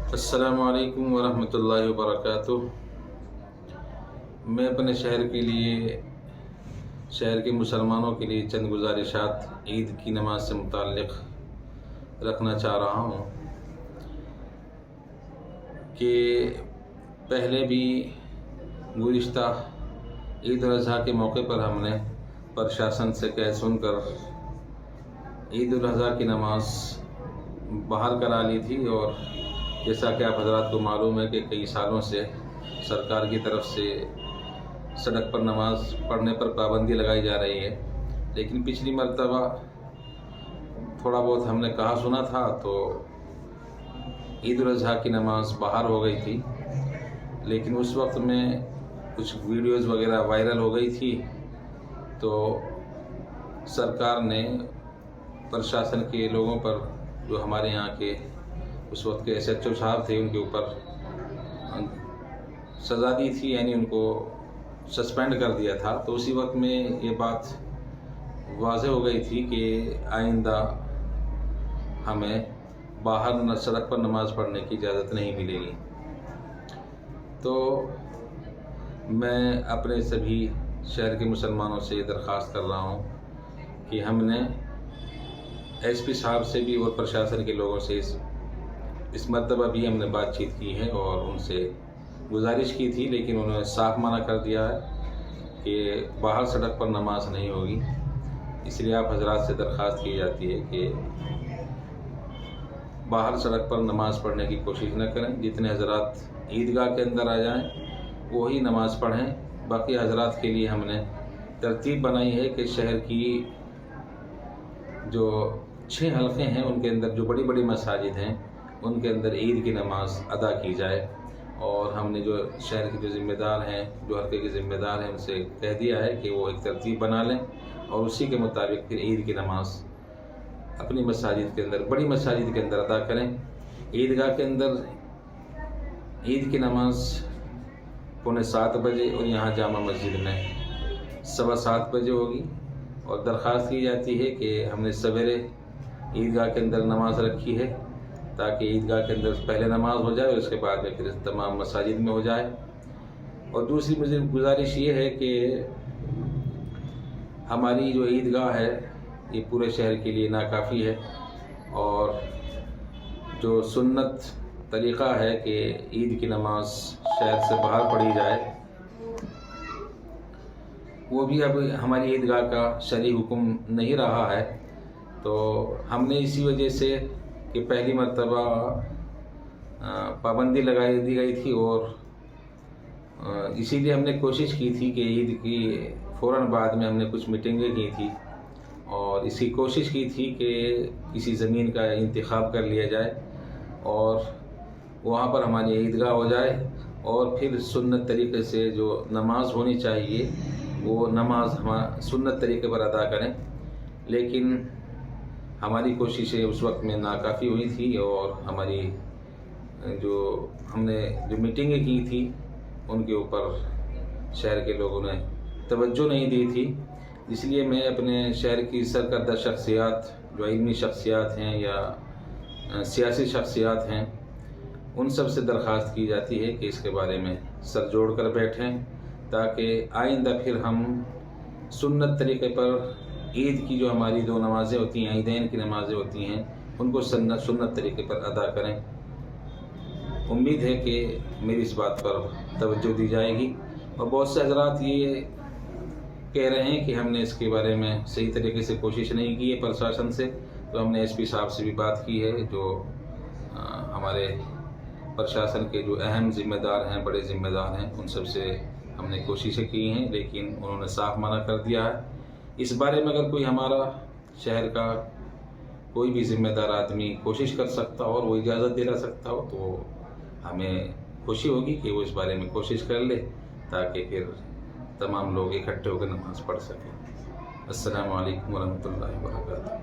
السلام علیکم ورحمۃ اللہ وبرکاتہ۔ میں اپنے شہر کے مسلمانوں کے لیے چند گزارشات عید کی نماز سے متعلق رکھنا چاہ رہا ہوں کہ پہلے بھی گزشتہ عید الاضحیٰ کے موقع پر ہم نے پرشاسن سے کہہ سن کر عید الاضحیٰ کی نماز باہر کرا لی تھی، اور جیسا کہ آپ حضرات کو معلوم ہے کہ کئی سالوں سے سرکار کی طرف سے سڑک پر نماز پڑھنے پر پابندی لگائی جا رہی ہے، لیکن پچھلی مرتبہ تھوڑا بہت ہم نے کہا سنا تھا تو عید الاضحیٰ کی نماز باہر ہو گئی تھی، لیکن اس وقت میں کچھ ویڈیوز وغیرہ وائرل ہو گئی تھی تو سرکار نے پرشاسن کے لوگوں پر، جو ہمارے یہاں کے اس وقت کے SHO صاحب تھے، ان کے اوپر سزا دی تھی، یعنی ان کو سسپینڈ کر دیا تھا۔ تو اسی وقت میں یہ بات واضح ہو گئی تھی کہ آئندہ ہمیں باہر سڑک پر نماز پڑھنے کی اجازت نہیں ملے گی۔ تو میں اپنے سبھی شہر کے مسلمانوں سے یہ درخواست کر رہا ہوں کہ ہم نے SP صاحب سے بھی اور پرشاسن کے لوگوں سے اس مرتبہ بھی ہم نے بات چیت کی ہے اور ان سے گزارش کی تھی، لیکن انہوں نے صاف منع کر دیا ہے کہ باہر سڑک پر نماز نہیں ہوگی۔ اس لیے آپ حضرات سے درخواست کی جاتی ہے کہ باہر سڑک پر نماز پڑھنے کی کوشش نہ کریں۔ جتنے حضرات عیدگاہ کے اندر آ جائیں وہی نماز پڑھیں۔ باقی حضرات کے لیے ہم نے ترتیب بنائی ہے کہ شہر کی جو 6 حلقے ہیں ان کے اندر جو بڑی بڑی مساجد ہیں ان کے اندر عید کی نماز ادا کی جائے، اور ہم نے جو شہر کے جو ذمہ دار ہیں، جو حلقے کے ذمہ دار ہیں، ان سے کہہ دیا ہے کہ وہ ایک ترتیب بنا لیں اور اسی کے مطابق پھر عید کی نماز اپنی مساجد کے اندر، بڑی مساجد کے اندر ادا کریں۔ عیدگاہ کے اندر عید کی نماز 6:45 بجے اور یہاں جامع مسجد میں 7:15 بجے ہوگی، اور درخواست کی جاتی ہے کہ ہم نے سویرے عیدگاہ کے اندر نماز رکھی ہے تاکہ عیدگاہ کے اندر پہلے نماز ہو جائے اور اس کے بعد میں پھر تمام مساجد میں ہو جائے۔ اور دوسری مجھے گزارش یہ ہے کہ ہماری جو عیدگاہ ہے یہ پورے شہر کے لیے ناکافی ہے، اور جو سنت طریقہ ہے کہ عید کی نماز شہر سے باہر پڑھی جائے، وہ بھی اب ہماری عیدگاہ کا شرعی حکم نہیں رہا ہے۔ تو ہم نے اسی وجہ سے کہ پہلی مرتبہ پابندی لگائی دی گئی تھی، اور اسی لیے ہم نے کوشش کی تھی کہ عید کی فوراً بعد میں ہم نے کچھ میٹنگیں کی تھی، اور اسی کوشش کی تھی کہ کسی زمین کا انتخاب کر لیا جائے اور وہاں پر ہماری عیدگاہ ہو جائے، اور پھر سنت طریقے سے جو نماز ہونی چاہیے وہ نماز ہم سنت طریقے پر ادا کریں۔ لیکن ہماری کوششیں اس وقت میں ناکافی ہوئی تھی، اور ہماری ہم نے جو میٹنگیں کی تھی ان کے اوپر شہر کے لوگوں نے توجہ نہیں دی تھی۔ اس لیے میں اپنے شہر کی سرکردہ شخصیات، جو علمی شخصیات ہیں یا سیاسی شخصیات ہیں، ان سب سے درخواست کی جاتی ہے کہ اس کے بارے میں سر جوڑ کر بیٹھیں تاکہ آئندہ پھر ہم سنت طریقے پر عید کی جو ہماری 2 نمازیں ہوتی ہیں، عیدین کی نمازیں ہوتی ہیں، ان کو سنت طریقے پر ادا کریں۔ امید ہے کہ میری اس بات پر توجہ دی جائے گی، اور بہت سے حضرات یہ کہہ رہے ہیں کہ ہم نے اس کے بارے میں صحیح طریقے سے کوشش نہیں کی ہے پرشاسن سے۔ تو ہم نے SP صاحب سے بھی بات کی ہے، جو ہمارے پرشاسن کے جو اہم ذمہ دار ہیں، بڑے ذمہ دار ہیں، ان سب سے ہم نے کوششیں کی ہیں، لیکن انہوں نے صاف منع کر دیا ہے۔ اس بارے میں اگر کوئی ہمارا شہر کا کوئی بھی ذمہ دار آدمی کوشش کر سکتا ہو اور وہ اجازت دلا سکتا ہو تو ہمیں خوشی ہوگی کہ وہ اس بارے میں کوشش کر لے تاکہ پھر تمام لوگ اکٹھے ہو کر نماز پڑھ سکیں۔ السلام علیکم ورحمۃ اللہ وبرکاتہ۔